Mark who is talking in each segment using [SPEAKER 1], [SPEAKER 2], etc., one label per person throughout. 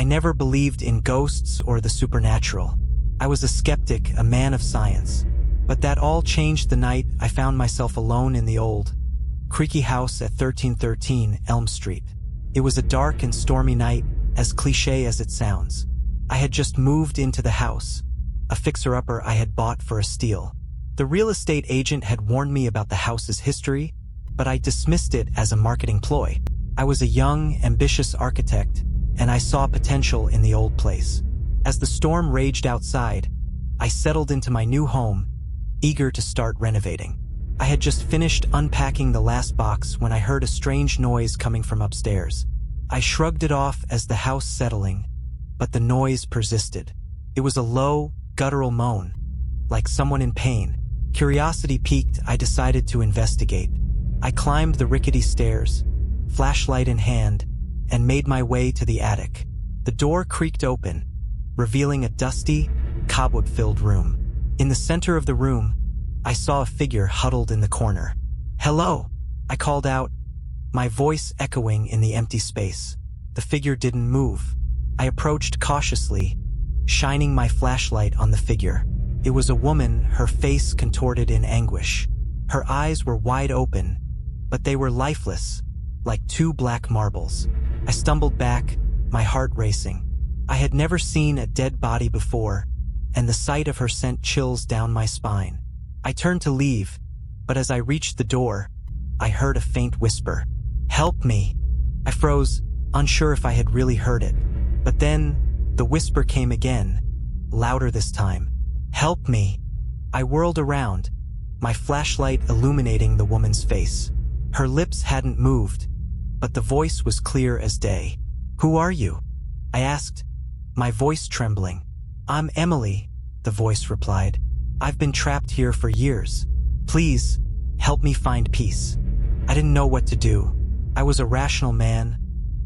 [SPEAKER 1] never believed in ghosts or the supernatural. I was a skeptic, a man of science. But that all changed the night I found myself alone in the old, creaky house at 1313 Elm Street. It was a dark and stormy night, as cliché as it sounds. I had just moved into the house, a fixer-upper I had bought for a steal. The real estate agent had warned me about the house's history, but I dismissed it as a marketing ploy. I was a young, ambitious architect, and I saw potential in the old place. As the storm raged outside, I settled into my new home, eager to start renovating. I had just finished unpacking the last box when I heard a strange noise coming from upstairs. I shrugged it off as the house settling, but the noise persisted. It was a low, guttural moan, like someone in pain. Curiosity piqued, I decided to investigate. I climbed the rickety stairs, flashlight in hand, and made my way to the attic. The door creaked open, revealing a dusty, cobweb-filled room. In the center of the room, I saw a figure huddled in the corner. "Hello," I called out, my voice echoing in the empty space. The figure didn't move. I approached cautiously, shining my flashlight on the figure. It was a woman, her face contorted in anguish. Her eyes were wide open, but they were lifeless, like two black marbles. I stumbled back, my heart racing. I had never seen a dead body before, and the sight of her sent chills down my spine. I turned to leave, but as I reached the door, I heard a faint whisper. "Help me." I froze, unsure if I had really heard it. But then, the whisper came again, louder this time. "Help me." I whirled around, my flashlight illuminating the woman's face. Her lips hadn't moved, but the voice was clear as day. "Who are you?" I asked, my voice trembling. "I'm Emily," the voice replied. "I've been trapped here for years. Please, help me find peace." I didn't know what to do. I was a rational man,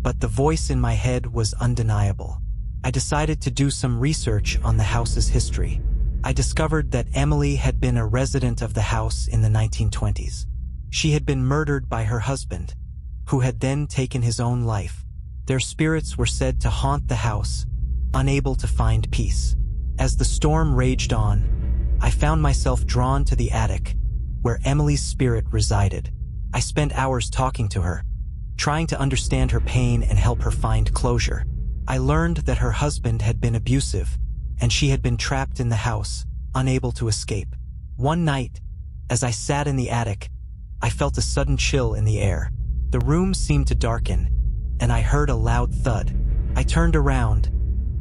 [SPEAKER 1] but the voice in my head was undeniable. I decided to do some research on the house's history. I discovered that Emily had been a resident of the house in the 1920s. She had been murdered by her husband, who had then taken his own life. Their spirits were said to haunt the house, unable to find peace. As the storm raged on, I found myself drawn to the attic, where Emily's spirit resided. I spent hours talking to her, trying to understand her pain and help her find closure. I learned that her husband had been abusive, and she had been trapped in the house, unable to escape. One night, as I sat in the attic, I felt a sudden chill in the air. The room seemed to darken, and I heard a loud thud. I turned around,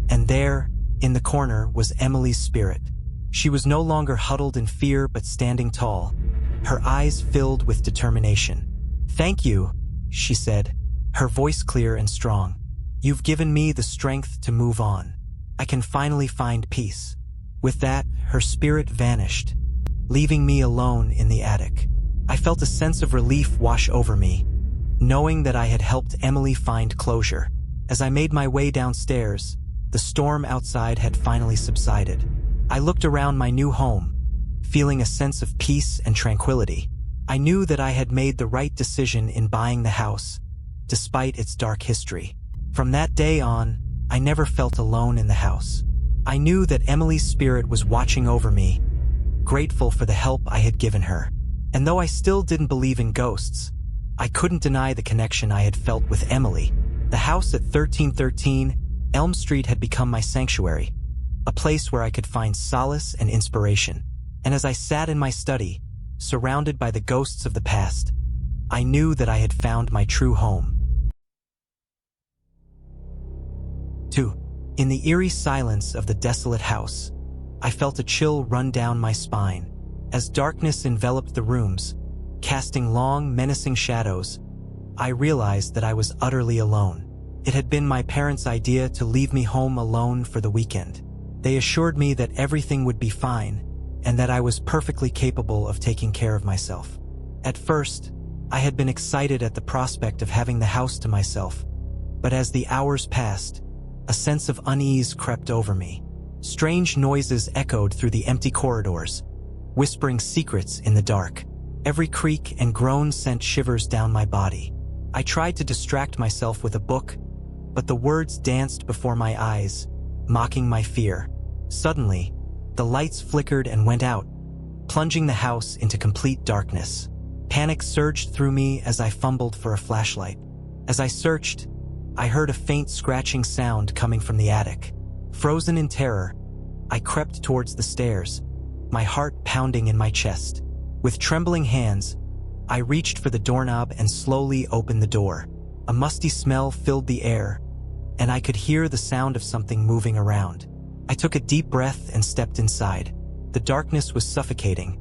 [SPEAKER 1] and there, in the corner, was Emily's spirit. She was no longer huddled in fear but standing tall, her eyes filled with determination. "Thank you," she said, her voice clear and strong. "You've given me the strength to move on. I can finally find peace." With that, her spirit vanished, leaving me alone in the attic. I felt a sense of relief wash over me, knowing that I had helped Emily find closure. As I made my way downstairs, the storm outside had finally subsided. I looked around my new home, feeling a sense of peace and tranquility. I knew that I had made the right decision in buying the house, despite its dark history. From that day on, I never felt alone in the house. I knew that Emily's spirit was watching over me, grateful for the help I had given her. And though I still didn't believe in ghosts, I couldn't deny the connection I had felt with Emily. The house at 1313 Elm Street had become my sanctuary, a place where I could find solace and inspiration. And as I sat in my study, surrounded by the ghosts of the past, I knew that I had found my true home. 2. In the eerie silence of the desolate house, I felt a chill run down my spine. As darkness enveloped the rooms, casting long, menacing shadows, I realized that I was utterly alone. It had been my parents' idea to leave me home alone for the weekend. They assured me that everything would be fine, and that I was perfectly capable of taking care of myself. At first, I had been excited at the prospect of having the house to myself, but as the hours passed, a sense of unease crept over me. Strange noises echoed through the empty corridors, whispering secrets in the dark. Every creak and groan sent shivers down my body. I tried to distract myself with a book, but the words danced before my eyes, mocking my fear. Suddenly, the lights flickered and went out, plunging the house into complete darkness. Panic surged through me as I fumbled for a flashlight. As I searched, I heard a faint scratching sound coming from the attic. Frozen in terror, I crept towards the stairs, my heart pounding in my chest. With trembling hands, I reached for the doorknob and slowly opened the door. A musty smell filled the air, and I could hear the sound of something moving around. I took a deep breath and stepped inside. The darkness was suffocating,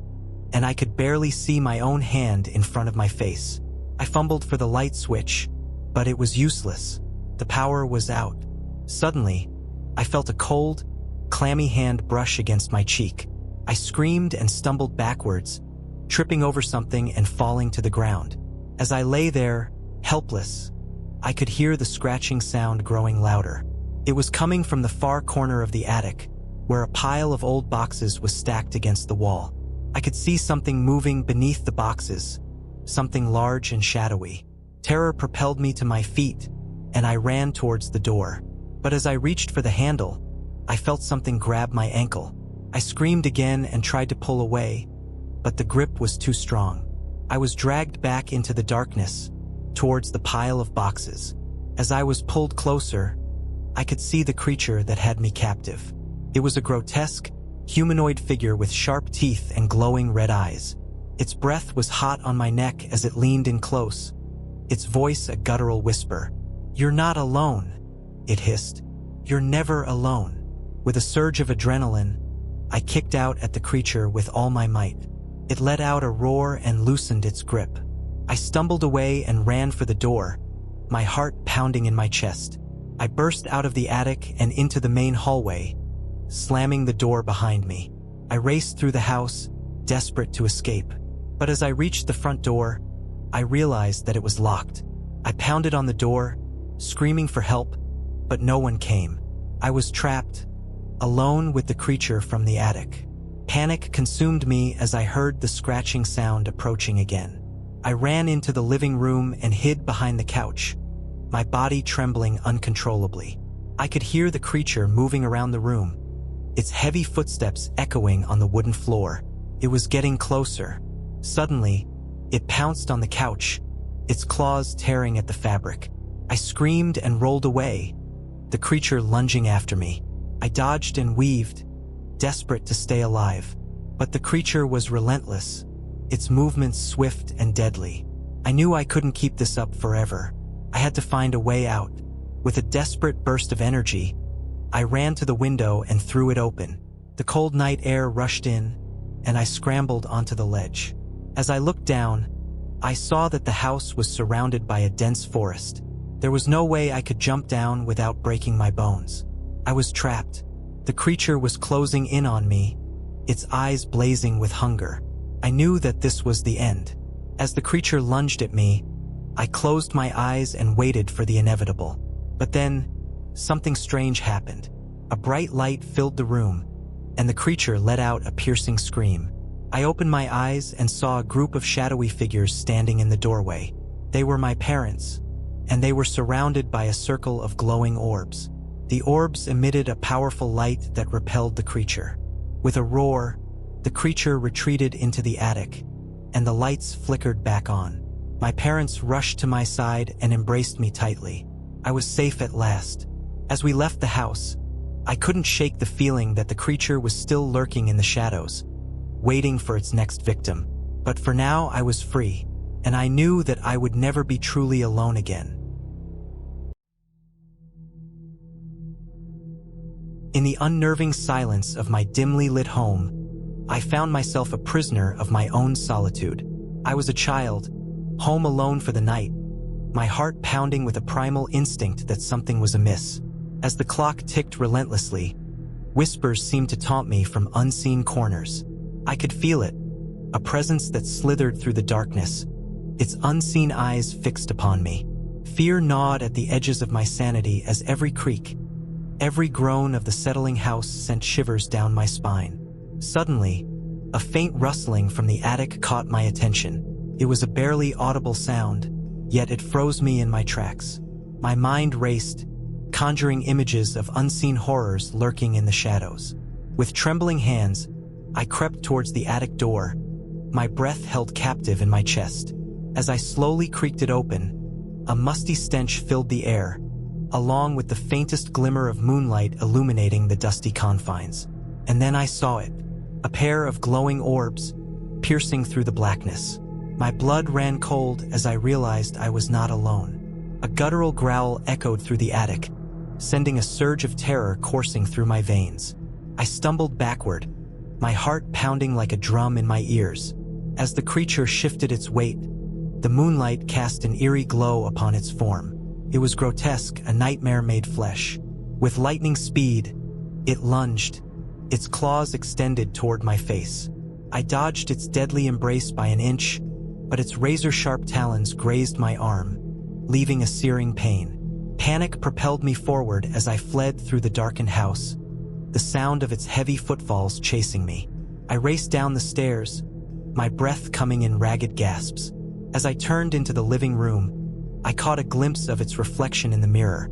[SPEAKER 1] and I could barely see my own hand in front of my face. I fumbled for the light switch, but it was useless. The power was out. Suddenly, I felt a cold, clammy hand brush against my cheek. I screamed and stumbled backwards, tripping over something and falling to the ground. As I lay there, helpless, I could hear the scratching sound growing louder. It was coming from the far corner of the attic, where a pile of old boxes was stacked against the wall. I could see something moving beneath the boxes, something large and shadowy. Terror propelled me to my feet, and I ran towards the door. But as I reached for the handle, I felt something grab my ankle. I screamed again and tried to pull away, but the grip was too strong. I was dragged back into the darkness, towards the pile of boxes. As I was pulled closer, I could see the creature that had me captive. It was a grotesque, humanoid figure with sharp teeth and glowing red eyes. Its breath was hot on my neck as it leaned in close, its voice a guttural whisper. "You're not alone," it hissed. "You're never alone." With a surge of adrenaline, I kicked out at the creature with all my might. It let out a roar and loosened its grip. I stumbled away and ran for the door, my heart pounding in my chest. I burst out of the attic and into the main hallway, slamming the door behind me. I raced through the house, desperate to escape. But as I reached the front door, I realized that it was locked. I pounded on the door, screaming for help, but no one came. I was trapped, alone with the creature from the attic. Panic consumed me as I heard the scratching sound approaching again. I ran into the living room and hid behind the couch, my body trembling uncontrollably. I could hear the creature moving around the room, its heavy footsteps echoing on the wooden floor. It was getting closer. Suddenly, it pounced on the couch, its claws tearing at the fabric. I screamed and rolled away, the creature lunging after me. I dodged and weaved, desperate to stay alive. But the creature was relentless, its movements swift and deadly. I knew I couldn't keep this up forever. I had to find a way out. With a desperate burst of energy, I ran to the window and threw it open. The cold night air rushed in, and I scrambled onto the ledge. As I looked down, I saw that the house was surrounded by a dense forest. There was no way I could jump down without breaking my bones. I was trapped. The creature was closing in on me, its eyes blazing with hunger. I knew that this was the end. As the creature lunged at me, I closed my eyes and waited for the inevitable. But then, something strange happened. A bright light filled the room, and the creature let out a piercing scream. I opened my eyes and saw a group of shadowy figures standing in the doorway. They were my parents, and they were surrounded by a circle of glowing orbs. The orbs emitted a powerful light that repelled the creature. With a roar, the creature retreated into the attic, and the lights flickered back on. My parents rushed to my side and embraced me tightly. I was safe at last. As we left the house, I couldn't shake the feeling that the creature was still lurking in the shadows, waiting for its next victim. But for now, I was free, and I knew that I would never be truly alone again. In the unnerving silence of my dimly lit home, I found myself a prisoner of my own solitude. I was a child, home alone for the night, my heart pounding with a primal instinct that something was amiss. As the clock ticked relentlessly, whispers seemed to taunt me from unseen corners. I could feel it, a presence that slithered through the darkness, its unseen eyes fixed upon me. Fear gnawed at the edges of my sanity as every creak, every groan of the settling house sent shivers down my spine. Suddenly, a faint rustling from the attic caught my attention. It was a barely audible sound, yet it froze me in my tracks. My mind raced, conjuring images of unseen horrors lurking in the shadows. With trembling hands, I crept towards the attic door, my breath held captive in my chest. As I slowly creaked it open, a musty stench filled the air, along with the faintest glimmer of moonlight illuminating the dusty confines. And then I saw it, a pair of glowing orbs, piercing through the blackness. My blood ran cold as I realized I was not alone. A guttural growl echoed through the attic, sending a surge of terror coursing through my veins. I stumbled backward, my heart pounding like a drum in my ears. As the creature shifted its weight, the moonlight cast an eerie glow upon its form. It was grotesque, a nightmare made flesh. With lightning speed, it lunged, its claws extended toward my face. I dodged its deadly embrace by an inch, but its razor-sharp talons grazed my arm, leaving a searing pain. Panic propelled me forward as I fled through the darkened house, the sound of its heavy footfalls chasing me. I raced down the stairs, my breath coming in ragged gasps. As I turned into the living room, I caught a glimpse of its reflection in the mirror,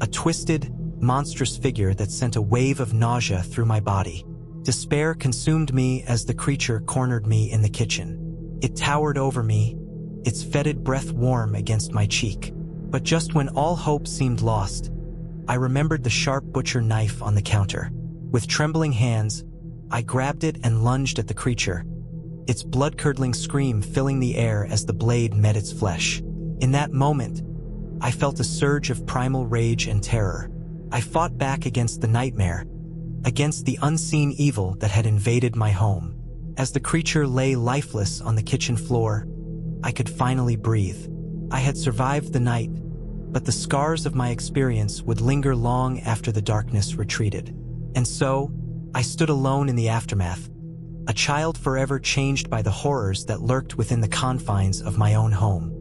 [SPEAKER 1] a twisted, monstrous figure that sent a wave of nausea through my body. Despair consumed me as the creature cornered me in the kitchen. It towered over me, its fetid breath warm against my cheek. But just when all hope seemed lost, I remembered the sharp butcher knife on the counter. With trembling hands, I grabbed it and lunged at the creature, its blood-curdling scream filling the air as the blade met its flesh. In that moment, I felt a surge of primal rage and terror. I fought back against the nightmare, against the unseen evil that had invaded my home. As the creature lay lifeless on the kitchen floor, I could finally breathe. I had survived the night, but the scars of my experience would linger long after the darkness retreated. And so, I stood alone in the aftermath, a child forever changed by the horrors that lurked within the confines of my own home.